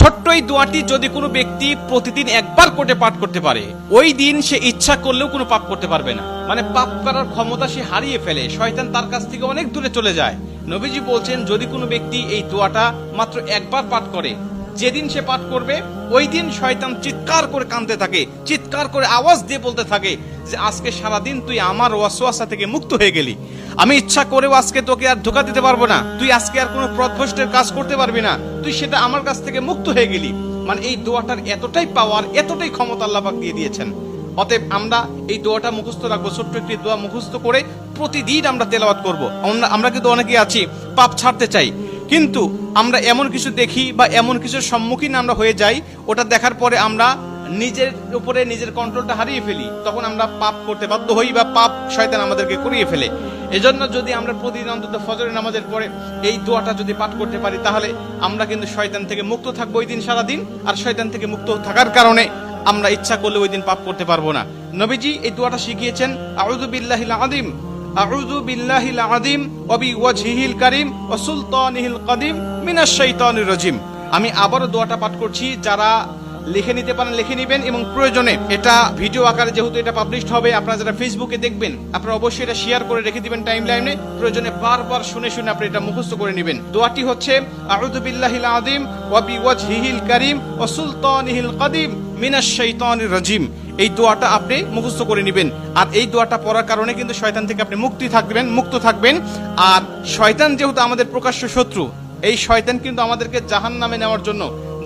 ছোট্ট এই দোয়াটি যদি কোনো ব্যক্তি প্রতিদিন একবার করে পাঠ করতে পারে, ওই দিন সে ইচ্ছা করলেও কোনো পাপ করতে পারবে না। মানে পাপ করার ক্ষমতা সে হারিয়ে ফেলে, শয়তান তার কাছ থেকে অনেক দূরে চলে যায়। নবীজি বলছেন, যদি কোনো ব্যক্তি এই দোয়াটা মাত্র একবার পাঠ করে, যেদিন সে পাঠ করবে ওই দিন শয়তান চিৎকার করে কাঁদতে থাকে, চিৎকার করে আওয়াজ দিয়ে বলতে থাকে যে আজকে সারাদিন তুই আমার ওয়াসওয়াসা থেকে মুক্ত হয়ে গেলি, আমি ইচ্ছা করেও আজকে তোকে আর ধোঁকা দিতে পারবো না, তুই আজকে আর কোনো পথভ্রষ্টের কাজ করতে পারবি না, তুই সেটা আমার কাছ থেকে মুক্ত হয়ে গেলি। মানে এই দোয়াটার এতটাই পাওয়ার, এতটাই ক্ষমতা আল্লাহ পাক দিয়ে দিয়েছেন। অতএব আমরা এই দোয়াটা মুখস্থ রাখবো, ছোট্ট একটি দোয়া মুখস্থ করে প্রতিদিন আমরা তেলাওয়াত করবো। আমরা কিন্তু অনেকেই আছি পাপ ছাড়তে চাই, কিন্তু আমরা এমন কিছু দেখি বা এমন কিছুর সম্মুখীন আমরা হয়ে যাই, ওটা দেখার পরে আমরা নিজের উপরে নিজের কন্ট্রোলটা হারিয়ে ফেলি, তখন আমরা পাপ করতে বাধ্য হই বা পাপ শয়তান আমাদেরকে করিয়ে ফেলে। এজন্য যদি আমরা প্রতিদিন অন্তত ফজরের নামাজের পরে এই দোয়াটা যদি পাঠ করতে পারি, তাহলে আমরা কিন্তু শয়তান থেকে মুক্ত থাকবো ওই দিন সারাদিন। আর শয়তান থেকে মুক্ত থাকার কারণে আমরা ইচ্ছা করলে ওই দিন পাপ করতে পারবো না। নবীজি এই দোয়াটা শিখিয়েছেন, আউযু বিল্লাহিল আযীম, আউযু বিল্লাহিল আযীম ওয়া বিওয়াজহিল কারীম ওয়া সুলতানিহিল কাদীম মিনাশ শাইতানির রাজীম। আমি আবারও দোয়াটা পাঠ করছি, যারা লিখে নিতে পারেন লিখে নেবেন, এবং প্রয়োজনে এটা ভিডিও আকারে যেহেতু এটা পাবলিশড হবে, আপনারা যারা ফেসবুকে দেখবেন আপনারা অবশ্যই এটা শেয়ার করে রেখে দিবেন টাইম লাইনে, প্রয়োজনে বারবার শুনে শুনে আপনি এটা মুখস্থ করে নেবেন। দোয়াটি হচ্ছে, আউযু বিল্লাহিল আযীম ওয়া বিওয়াজহিল কারীম ওয়া সুলতানিহিল কাদীম মিনাশ শাইতানির রাজীম। এই দোয়াটা আপনি মুখস্থ করে নেবেন, আর এই দোয়াটা পড়ার কারণে কিন্তু শয়তান থেকে আপনি মুক্ত থাকবেন। আর শয়তান যেহেতু আমাদের প্রকাশ্য শত্রু, এই শয়তান কিন্তু আমাদেরকে জাহান্নামে নেওয়ার জন্য,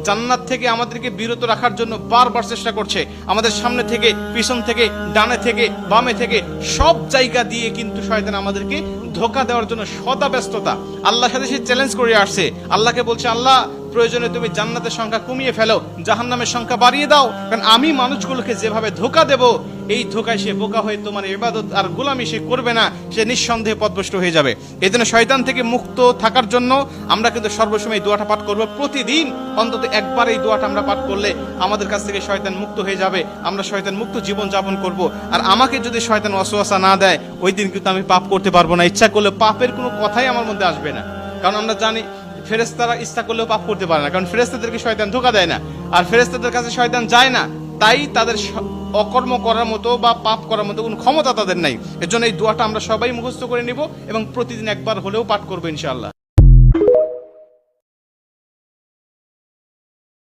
জান্নাত থেকে আমাদেরকে বিরত রাখার জন্য বারবার চেষ্টা করছে। আমাদের সামনে থেকে, পিছন থেকে, ডানে থেকে, বামে থেকে, সব জায়গা দিয়ে কিন্তু শয়তান আমাদেরকে ধোঁকা দেওয়ার জন্য সদা ব্যস্ততা। আল্লাহর সাথে সে চ্যালেঞ্জ করে আসছে, আল্লাহকে বলছে, আল্লাহ প্রয়োজনে তুমি জান্নাতের সংখ্যা কমিয়ে ফেলো, জাহান্নামের সংখ্যা বাড়িয়ে দাও, কারণ আমি মানুষগুলোকে যেভাবে ধোঁকা দেব, এই ধোঁকায় সে বোকা হয়ে তোমার ইবাদত আর গোলামি সে করবে না, সে নিঃসন্দেহে পথভ্রষ্ট হয়ে যাবে। এই জন্য শয়তান থেকে মুক্ত থাকার জন্য আমরা কিন্তু সর্বসময় এই দোয়াটা পাঠ করবো। প্রতিদিন অন্তত একবার এই দোয়াটা আমরা পাঠ করলে আমাদের কাছ থেকে শয়তান মুক্ত হয়ে যাবে, আমরা শয়তান মুক্ত জীবন যাপন করব। আর আমাকে যদি শয়তান ওয়াসওয়াসা না দেয়, ওই দিন কিন্তু আমি পাপ করতে পারবো না, ইচ্ছা করলে পাপের কোনো কথাই আমার মধ্যে আসবে না। কারণ আমরা জানি ফেরেশতারা ইচ্ছা করলেও পাপ করতে পারে না, কারণ ফেরেশতাদেরকে শয়তান ধোঁকা দেয় না, আর ফেরেশতাদের কাছে শয়তান যায় না, তাই তাদের অকর্ম করার মতো বা পাপ করার মতো কোনো ক্ষমতা তাদের নাই। এর জন্য এই দোয়াটা আমরা সবাই মুখস্থ করে নিব এবং প্রতিদিন একবার হলেও পাঠ করবো ইনশাআল্লাহ।